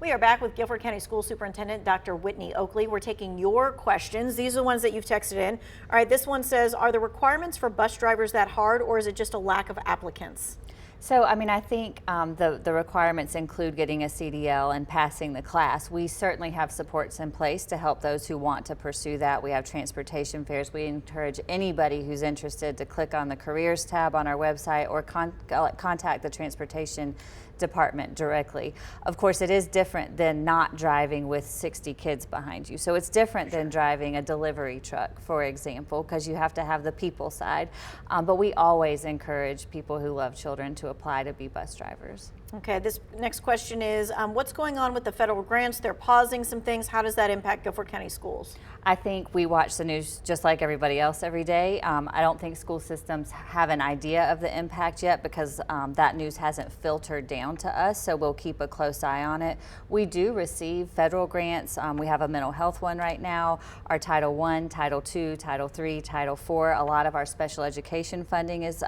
We are back with Guilford County School Superintendent Dr. Whitney Oakley. We're taking your questions. These are the ones that you've texted in. All right, this one says, are the requirements for bus drivers that hard, or is it just a lack of applicants? So, I think the requirements include getting a CDL and passing the class. We certainly have supports in place to help those who want to pursue that. We have transportation fairs. We encourage anybody who's interested to click on the careers tab on our website or contact the transportation department directly. Of course, it is different than not driving with 60 kids behind you. So it's different than driving a delivery truck, for example, because you have to have the people side. But we always encourage people who love children to apply to be bus drivers. Okay, this next question is, what's going on with the federal grants? They're pausing some things. How does that impact Guilford County Schools? I think we watch the news just like everybody else every day. I don't think school systems have an idea of the impact yet because that news hasn't filtered down to us, so we'll keep a close eye on it. We do receive federal grants. We have a mental health one right now, our Title I, Title II, Title III, Title IV. A lot of our special education funding is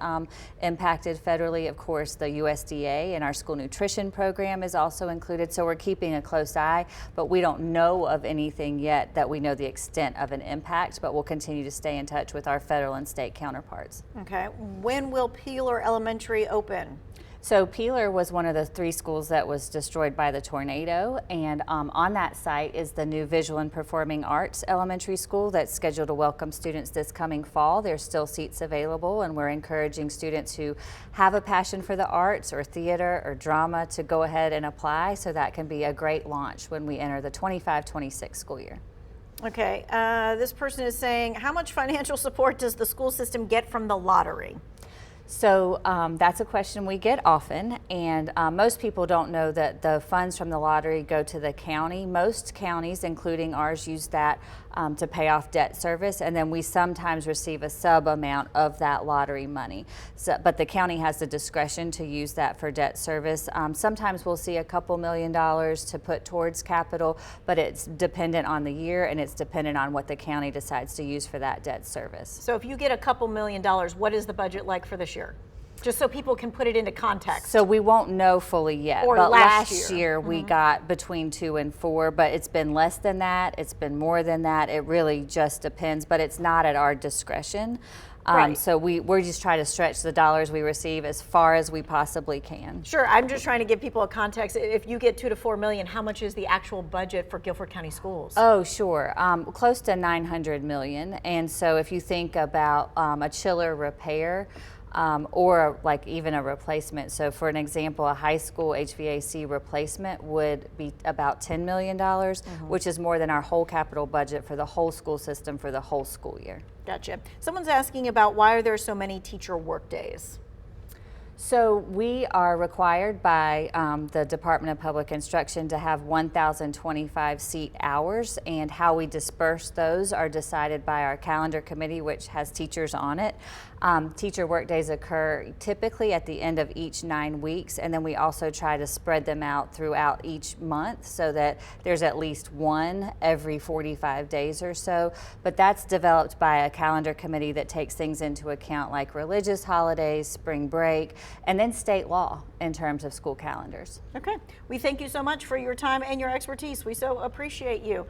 impacted federally. Of course, the USDA and our school nutrition program is also included, so we're keeping a close eye, but we don't know of anything yet that we know the extent of an impact, but we'll continue to stay in touch with our federal and state counterparts. Okay, when will Peeler Elementary open? So Peeler was one of the 3 schools that was destroyed by the tornado, and on that site is the new Visual and Performing Arts Elementary School that's scheduled to welcome students this coming fall. There's still seats available, and we're encouraging students who have a passion for the arts or theater or drama to go ahead and apply, so that can be a great launch when we enter the 25-26 school year. Okay, this person is saying, how much financial support does the school system get from the lottery? So that's a question we get often, and most people don't know that the funds from the lottery go to the county. Most counties, including ours, use that to pay off debt service, and then we sometimes receive a sub amount of that lottery money. So, but the county has the discretion to use that for debt service. Sometimes we'll see a couple $1 million to put towards capital, but it's dependent on the year and it's dependent on what the county decides to use for that debt service. So if you get a couple $1 million, what is the budget like for this year? Just so people can put it into context. So we won't know fully yet. Or but last year we got between 2 and 4, but it's been less than that. It's been more than that. It really just depends, but it's not at our discretion. Right. So we're just trying to stretch the dollars we receive as far as we possibly can. Sure, I'm just trying to give people a context. If you get $2 to $4 million, how much is the actual budget for Guilford County Schools? Oh, sure, close to $900 million. And so if you think about a chiller repair, or like even a replacement. So for an example, a high school HVAC replacement would be about $10 million, which is more than our whole capital budget for the whole school system for the whole school year. Gotcha. Someone's asking about why are there so many teacher work days? So we are required by the Department of Public Instruction to have 1,025 seat hours, and how we disperse those are decided by our calendar committee, which has teachers on it. Teacher work days occur typically at the end of each 9 weeks, and then we also try to spread them out throughout each month so that there's at least one every 45 days or so. But that's developed by a calendar committee that takes things into account like religious holidays, spring break, and then state law in terms of school calendars. Okay, we thank you so much for your time and your expertise. We so appreciate you.